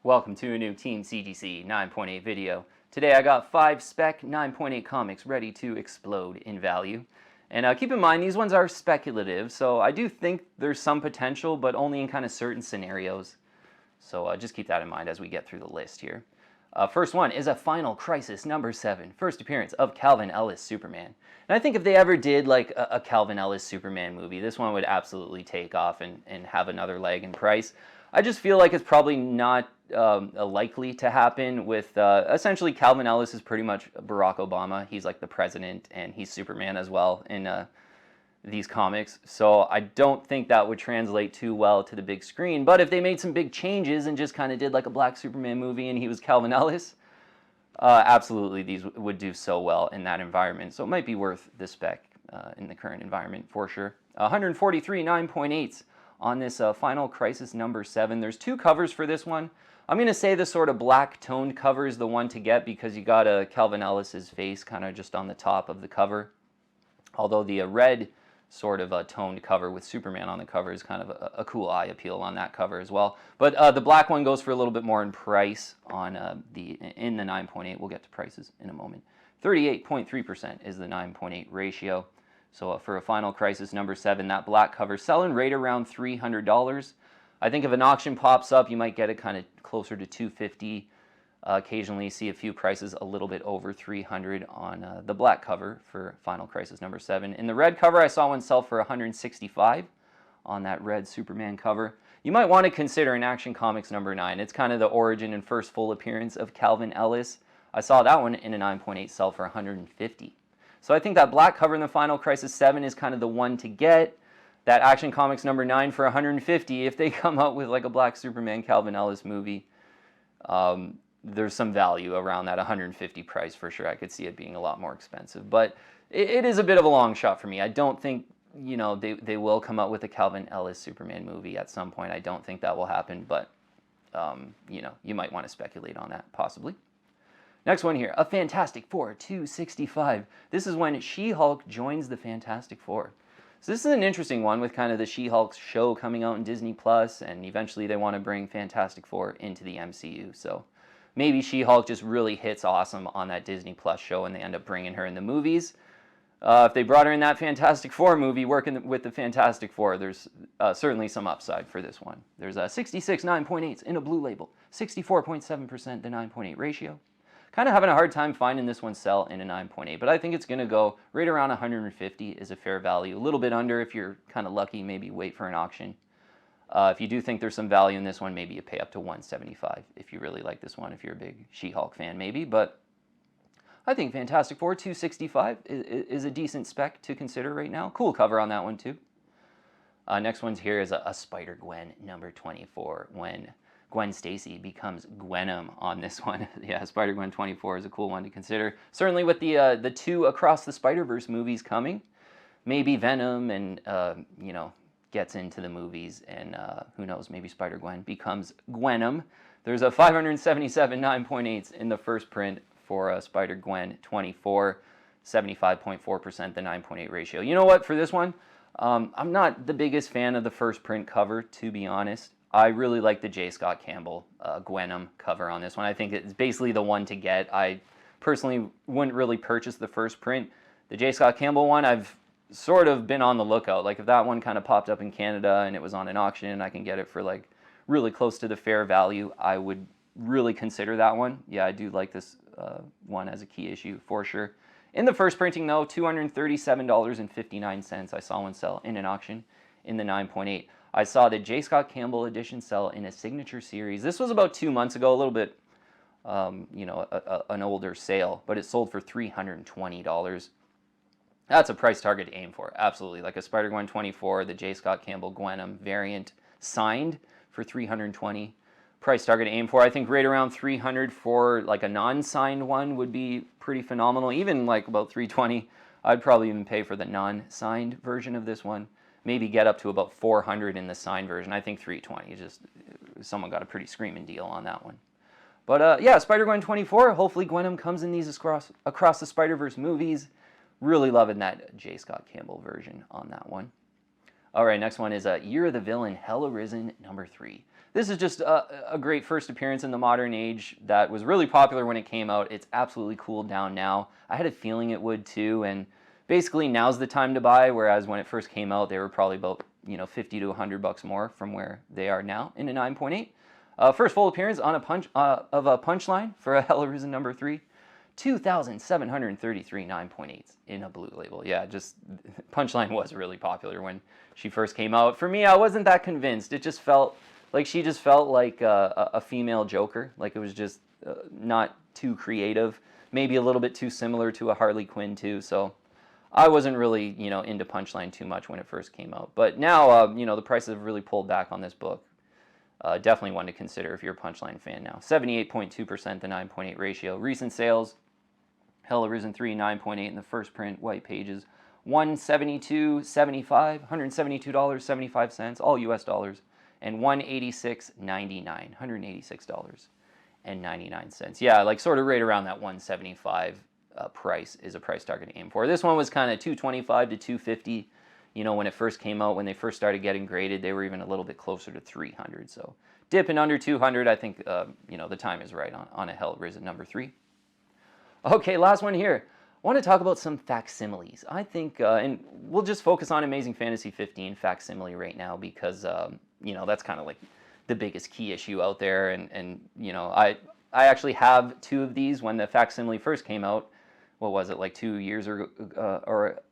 Welcome to a new Team CGC 9.8 video. Today I got 5 Spec 9.8 comics ready to explode in value. And keep in mind, these ones are speculative, so I do think there's some potential, but only in kind of certain scenarios. So just keep that in mind as we get through the list here. First one is a Final Crisis number 7, first appearance of Calvin Ellis Superman. And I think if they ever did like a Calvin Ellis Superman movie, this one would absolutely take off and have another leg in price. I just feel like it's probably not likely to happen with, essentially Calvin Ellis is pretty much Barack Obama. He's like the president and he's Superman as well in these comics. So I don't think that would translate too well to the big screen. But if they made some big changes and just kind of did like a Black Superman movie and he was Calvin Ellis, absolutely these would do so well in that environment. So it might be worth the spec in the current environment for sure. 143 9.8s on this Final Crisis number 7. There's 2 covers for this one. I'm going to say the sort of black toned cover is the one to get because you got Calvin Ellis's face kind of just on the top of the cover. Although the red sort of toned cover with Superman on the cover is kind of a cool eye appeal on that cover as well. But the black one goes for a little bit more in price on in the 9.8. We'll get to prices in a moment. 38.3% is the 9.8 ratio. So for a Final Crisis number 7, that black cover selling right around $300. I think if an auction pops up, you might get it kind of closer to $250. Occasionally see a few prices a little bit over $300 on the black cover for Final Crisis number 7. In the red cover, I saw one sell for $165 on that red Superman cover. You might want to consider an Action Comics number 9. It's kind of the origin and first full appearance of Calvin Ellis. I saw that one in a 9.8 sell for $150. So I think that black cover in the Final Crisis 7 is kind of the one to get. That Action Comics number 9 for $150, if they come out with like a Black Superman Calvin Ellis movie, there's some value around that $150 price for sure. I could see it being a lot more expensive, but it is a bit of a long shot for me. I don't think, you know, they will come out with a Calvin Ellis Superman movie at some point. I don't think that will happen, but you know, you might want to speculate on that possibly. Next one here, a Fantastic Four 265. This is when She-Hulk joins the Fantastic Four. So this is an interesting one with kind of the She-Hulk show coming out in Disney Plus, and eventually they want to bring Fantastic Four into the MCU. So maybe She-Hulk just really hits awesome on that Disney Plus show and they end up bringing her in the movies. If they brought her in that Fantastic Four movie working with the Fantastic Four, there's certainly some upside for this one. There's a 66 9.8s in a blue label, 64.7% the 9.8 ratio. Kind of having a hard time finding this one sell in a 9.8, but I think it's going to go right around 150 is a fair value. A little bit under if you're kind of lucky, maybe wait for an auction. If you do think there's some value in this one, maybe you pay up to 175 if you really like this one, if you're a big She-Hulk fan maybe. But I think Fantastic Four 265 is a decent spec to consider right now. Cool cover on that one too. Next one's here is a Spider-Gwen number 24 when Gwen Stacy becomes Gwenom on this one. Yeah, Spider-Gwen 24 is a cool one to consider. Certainly with the 2 Across the Spider-Verse movies coming, maybe Venom and, you know, gets into the movies and who knows, maybe Spider-Gwen becomes Gwenom. There's a 577 9.8s in the first print for Spider-Gwen 24, 75.4% the 9.8 ratio. You know what, for this one, I'm not the biggest fan of the first print cover, to be honest. I really like the J. Scott Campbell Gwenom cover on this one. I think it's basically the one to get. I personally wouldn't really purchase the first print. The J. Scott Campbell one, I've sort of been on the lookout. Like if that one kind of popped up in Canada and it was on an auction and I can get it for like really close to the fair value, I would really consider that one. Yeah, I do like this one as a key issue for sure. In the first printing though, $237.59. I saw one sell in an auction in the 9.8. I saw the J. Scott Campbell edition sell in a signature series. This was about 2 months ago, a little bit, you know, an older sale, but it sold for $320. That's a price target to aim for, absolutely. Like a Spider-Gwen 24, the J. Scott Campbell Gwenom variant signed for $320. Price target to aim for. I think right around $300 for like a non-signed one would be pretty phenomenal. Even like about $320, I'd probably even pay for the non-signed version of this one. Maybe get up to about $400 in the signed version. I think $320. Just someone got a pretty screaming deal on that one. But yeah, Spider-Gwen 24. Hopefully Gwenom comes in these across the Spider-Verse movies. Really loving that J. Scott Campbell version on that one. All right, next one is Year of the Villain, Hell Arisen number 3. this is just a great first appearance in the modern age that was really popular when it came out. It's absolutely cooled down now. I had a feeling it would too, and basically now's the time to buy, whereas when it first came out, they were probably about 50 to 100 bucks more from where they are now in a 9.8. First full appearance on a Punchline for a Arisen number 3. 2,733 9.8s in a blue label. Yeah, just Punchline was really popular when she first came out. For me, I wasn't that convinced. It just felt like she just felt like a female Joker. Like it was just not too creative. Maybe a little bit too similar to a Harley Quinn too. So I wasn't really into Punchline too much when it first came out. But now the prices have really pulled back on this book. Definitely one to consider if you're a Punchline fan now. 78.2% the 9.8 ratio. Recent sales. Hell, Arisen 3 9.8 in the first print, white pages, $172.75, $172.75, all US dollars, and $186.99, $186.99. Yeah, like sort of right around that 175 price is a price target to aim for. This one was kind of 225 to 250. When it first came out, when they first started getting graded, they were even a little bit closer to 300. So dipping under 200, I think the time is right on a Hell Arisen number 3. Okay, last one here. I want to talk about some facsimiles. I think, and we'll just focus on Amazing Fantasy 15 facsimile right now because, that's kind of like the biggest key issue out there. And I actually have 2 of these when the facsimile first came out. What was it, like 2 years or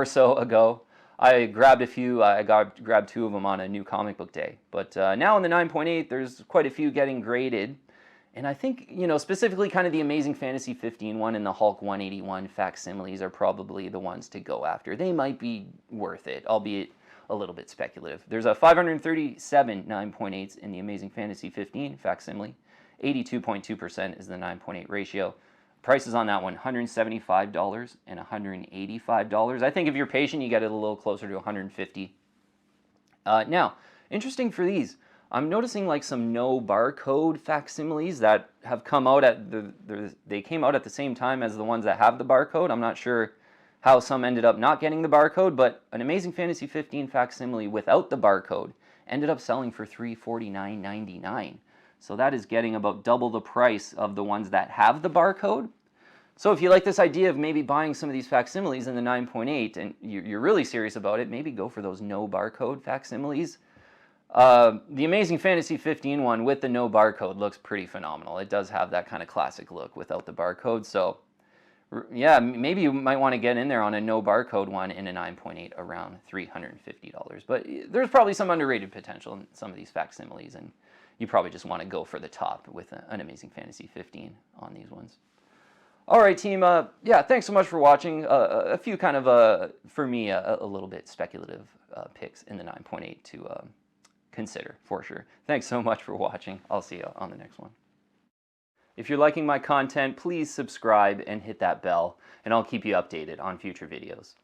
so ago? I grabbed a few. I grabbed 2 of them on a new comic book day. But now in the 9.8, there's quite a few getting graded. And I think, specifically kind of the Amazing Fantasy 15 one and the Hulk 181 facsimiles are probably the ones to go after. They might be worth it, albeit a little bit speculative. There's a 537 9.8s in the Amazing Fantasy 15 facsimile. 82.2% is the 9.8 ratio. Prices on that one, $175 and $185. I think if you're patient, you get it a little closer to $150. Now, interesting for these, I'm noticing like some no barcode facsimiles that have come out they came out at the same time as the ones that have the barcode. I'm not sure how some ended up not getting the barcode, but an Amazing Fantasy 15 facsimile without the barcode ended up selling for $349.99. So that is getting about double the price of the ones that have the barcode. So if you like this idea of maybe buying some of these facsimiles in the 9.8 and you're really serious about it, maybe go for those no barcode facsimiles. The Amazing Fantasy 15 one with the no barcode looks pretty phenomenal. It does have that kind of classic look without the barcode. So yeah, maybe you might want to get in there on a no barcode one in a 9.8 around $350. But there's probably some underrated potential in some of these facsimiles, and you probably just want to go for the top with an Amazing Fantasy 15 on these ones. All right, team. Yeah, thanks so much for watching. A few kind of, for me, a little bit speculative picks in the 9.8 to consider, for sure. Thanks so much for watching. I'll see you on the next one. If you're liking my content, please subscribe and hit that bell, and I'll keep you updated on future videos.